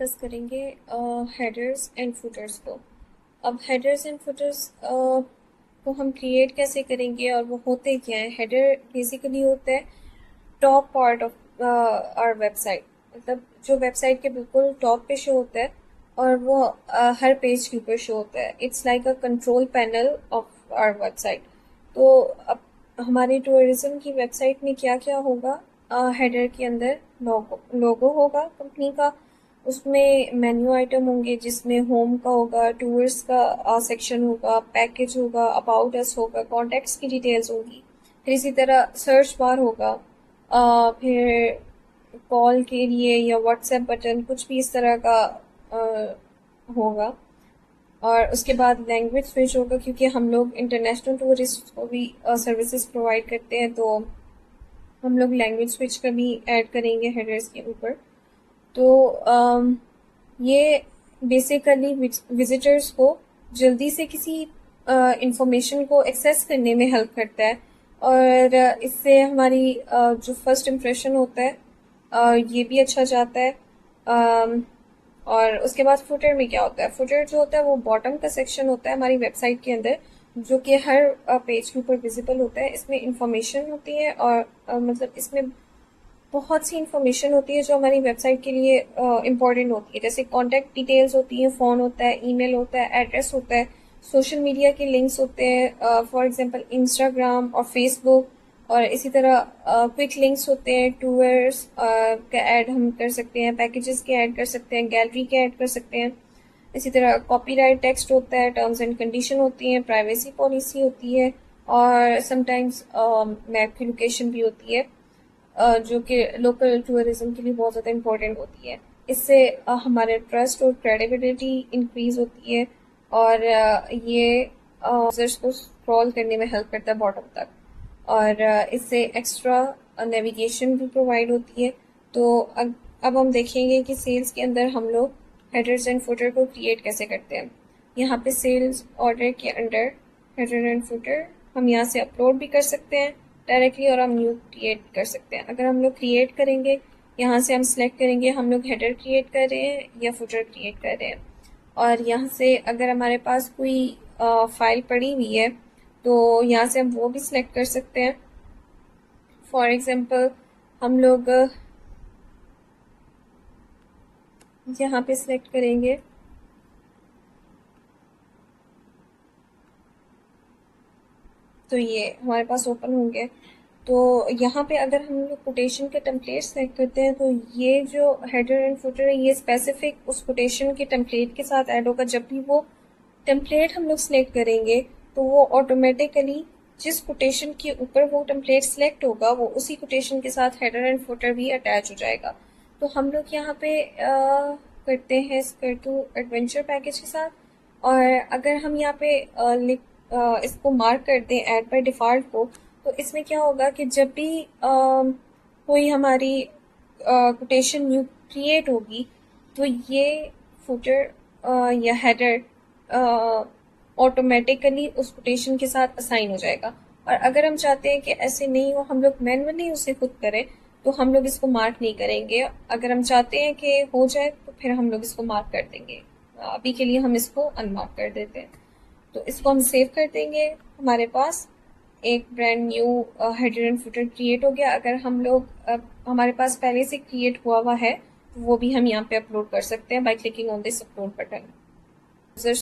Discuss करेंगे headers and putters को। अब हेडर्स एंड फुटर्स को हम क्रिएट कैसे करेंगे और वो होते क्या हैं। हेडर बेसिकली होता है top part of our website, मतलब जो वेबसाइट के बिल्कुल टॉप पे शो होता है और वो हर पेज के ऊपर शो होता है। It's like a control panel of our website. तो अब हमारी टूरिज्म की वेबसाइट में क्या क्या होगा, हेडर के अंदर लोगो होगा कंपनी का, उसमें मेन्यू आइटम होंगे जिसमें होम का होगा, टूर्स का सेक्शन होगा, पैकेज होगा, अबाउट अस होगा, कॉन्टैक्ट्स की डिटेल्स होगी, फिर इसी तरह सर्च बार होगा, फिर कॉल के लिए या व्हाट्सएप बटन कुछ भी इस तरह का होगा। और उसके बाद लैंग्वेज स्विच होगा, क्योंकि हम लोग इंटरनेशनल टूरिस्ट को भी सर्विसेज प्रोवाइड करते हैं, तो हम लोग लैंग्वेज स्विच का भी ऐड करेंगे हेडर्स के ऊपर। तो ये बेसिकली विजिटर्स को जल्दी से किसी इंफॉर्मेशन को एक्सेस करने में हेल्प करता है, और इससे हमारी जो फर्स्ट इम्प्रेशन होता है ये भी अच्छा जाता है। और उसके बाद फुटर में क्या होता है, फुटर जो होता है वो बॉटम का सेक्शन होता है हमारी वेबसाइट के अंदर, जो कि हर पेज के ऊपर विजिबल होता है। इसमें इंफॉर्मेशन होती है और मतलब इसमें बहुत सी इंफॉर्मेशन होती है जो हमारी वेबसाइट के लिए इम्पोर्टेंट होती है, जैसे कॉन्टैक्ट डिटेल्स होती हैं, फ़ोन होता है, ईमेल होता है, एड्रेस होता है, सोशल मीडिया के लिंक्स होते हैं, फॉर एग्जांपल इंस्टाग्राम और फेसबुक, और इसी तरह क्विक लिंक्स होते हैं, टूर्स का ऐड हम कर सकते हैं, पैकेजेस के ऐड कर सकते हैं, गैलरी के ऐड कर सकते हैं। इसी तरह कॉपीराइट टेक्स्ट होता है, टर्म्स एंड कंडीशन होती हैं, प्राइवेसी पॉलिसी होती है, और समटाइम्स मैप की लोकेशन भी होती है, जो कि लोकल टूरिज्म के लिए बहुत ज़्यादा इम्पोर्टेंट होती है। इससे हमारे ट्रस्ट और क्रेडिबिलिटी इंक्रीज होती है, और ये यूजर्स को स्क्रॉल करने में हेल्प करता है बॉटम तक, और इससे एक्स्ट्रा नेविगेशन भी प्रोवाइड होती है। तो अब हम देखेंगे कि सेल्स के अंदर हम लोग हेडर्स एंड फुटर को क्रिएट कैसे करते हैं। यहाँ पे सेल्स ऑर्डर के अंडर हेडर एंड फुटर हम यहाँ से अपलोड भी कर सकते हैं डायरेक्टली, और हम न्यू क्रिएट कर सकते हैं। अगर हम लोग क्रिएट करेंगे, यहाँ से हम सिलेक्ट करेंगे हम लोग हेडर क्रिएट कर रहे हैं या फुटर क्रिएट कर रहे हैं, और यहाँ से अगर हमारे पास कोई फाइल पड़ी हुई है तो यहाँ से हम वो भी सिलेक्ट कर सकते हैं। फॉर एग्जांपल हम लोग यहाँ पे सिलेक्ट करेंगे तो ये हमारे पास ओपन होंगे। तो यहाँ पे अगर हम लोग कोटेशन के टेम्पलेट सेलेक्ट करते हैं तो ये जो हेडर एंड फुटर है ये स्पेसिफिक उस कोटेशन के टेम्पलेट के साथ ऐड होगा। जब भी वो टेम्पलेट हम लोग सेलेक्ट करेंगे तो वो ऑटोमेटिकली जिस कोटेशन के ऊपर वो टेम्पलेट सेलेक्ट होगा वो उसी कोटेशन के साथ हेडर एंड फुटर भी अटैच हो जाएगा। तो हम लोग यहाँ पे करते हैं स्कर्टू एडवेंचर पैकेज के साथ, और अगर हम यहाँ पे इसको मार्क कर दें ऐड बाय डिफ़ॉल्ट को, तो इसमें क्या होगा कि जब भी कोई हमारी कोटेशन न्यू क्रिएट होगी तो ये फुटर या हेडर ऑटोमेटिकली उस कोटेशन के साथ असाइन हो जाएगा। और अगर हम चाहते हैं कि ऐसे नहीं हो, हम लोग मैनुअली उसे खुद करें, तो हम लोग इसको मार्क नहीं करेंगे। अगर हम चाहते हैं कि हो जाए तो फिर हम लोग इसको मार्क कर देंगे। अभी के लिए हम इसको अनमार्क कर देते हैं। तो इसको हम सेव कर देंगे। हमारे पास एक brand new header and footer create हो गया। अगर हम लोग हमारे पास पहले से क्रिएट हुआ है तो वो भी हम यहाँ पे अपलोड कर सकते हैं by clicking on this upload button.